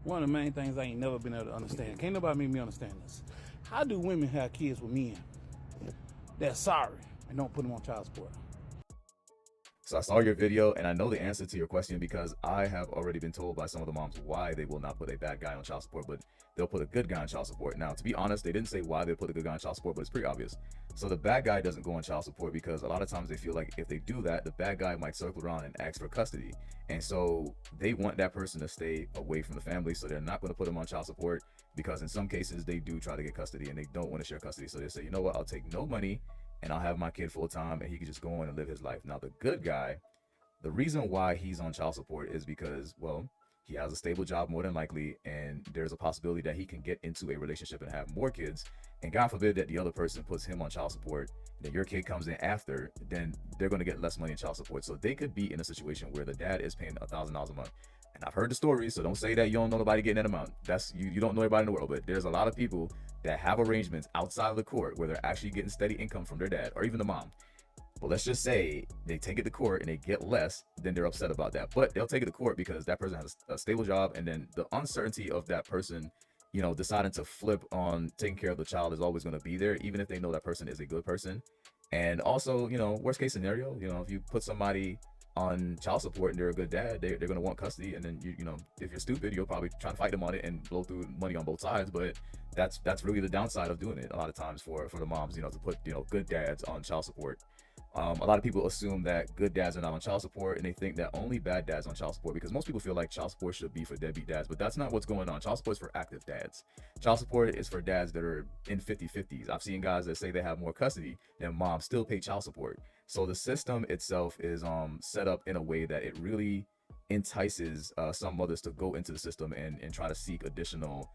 One of the main things I ain't never been able to understand. Can't nobody make me understand this. How do women have kids with men that's sorry and don't put them on child support? So I saw your video and I know the answer to your question because I have already been told by some of the moms why they will not put a bad guy on child support, but they'll put a good guy on child support. Now, to be honest, they didn't say why they put a good guy on child support, but it's pretty obvious. So the bad guy doesn't go on child support because a lot of times they feel like if they do that, the bad guy might circle around and ask for custody. And so they want that person to stay away from the family. So they're not going to put them on child support because in some cases they do try to get custody and they don't want to share custody. So they say, you know what, I'll take no money and I'll have my kid full time and he can just go on and live his life. Now, the good guy, the reason why he's on child support is because, well, he has a stable job more than likely, and there's a possibility that he can get into a relationship and have more kids. And God forbid that the other person puts him on child support, then your kid comes in after, then they're going to get less money in child support. So they could be in a situation where the dad is paying $1,000 a month. And I've heard the stories, so don't say that you don't know nobody getting that amount. That's you don't know everybody in the world, but there's a lot of people that have arrangements outside of the court where they're actually getting steady income from their dad or even the mom. But let's just say they take it to court and they get less, then they're upset about that. But they'll take it to court because that person has a stable job, and then the uncertainty of that person, deciding to flip on taking care of the child is always going to be there, even if they know that person is a good person. And also, worst case scenario, if you put somebody on child support and they're a good dad, they're going to want custody, and then if you're stupid, you'll probably try to fight them on it and blow through money on both sides. But that's really the downside of doing it a lot of times for the moms, to put good dads on child support. A lot of people assume that good dads are not on child support, and they think that only bad dads are on child support because most people feel like child support should be for deadbeat dads, but that's not what's going on. Child support is for active dads. Child support is for dads that are in 50-50s. I've seen guys that say they have more custody than moms still pay child support. So the system itself is set up in a way that it really entices some mothers to go into the system and try to seek additional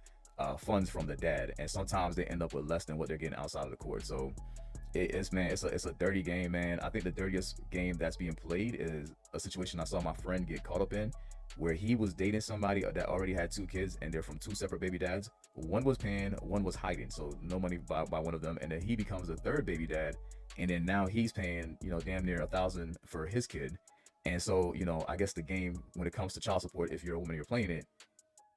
funds from the dad, and sometimes they end up with less than what they're getting outside of the court. So it's a dirty game, man. I think the dirtiest game that's being played is a situation I saw my friend get caught up in, where he was dating somebody that already had 2 kids and they're from 2 separate baby dads. One was paying, one was hiding, so no money by one of them, and then he becomes the 3rd baby dad, and then now he's paying damn near $1,000 for his kid. And so I guess the game when it comes to child support, if you're a woman, you're playing it,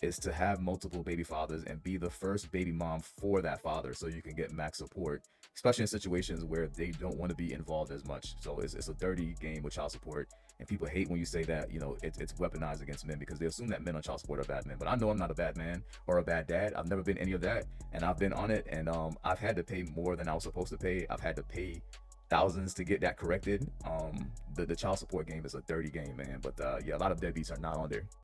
is to have multiple baby fathers and be the first baby mom for that father so you can get max support, especially in situations where they don't want to be involved as much. So it's a dirty game with child support, and people hate when you say that it's weaponized against men because they assume that men on child support are bad men. But I know I'm not a bad man or a bad dad. I've never been any of that, and I've been on it, and I've had to pay more than I was supposed to pay. I've had to pay thousands to get that corrected. The child support game is a dirty game, man. But yeah, a lot of deadbeats are not on there.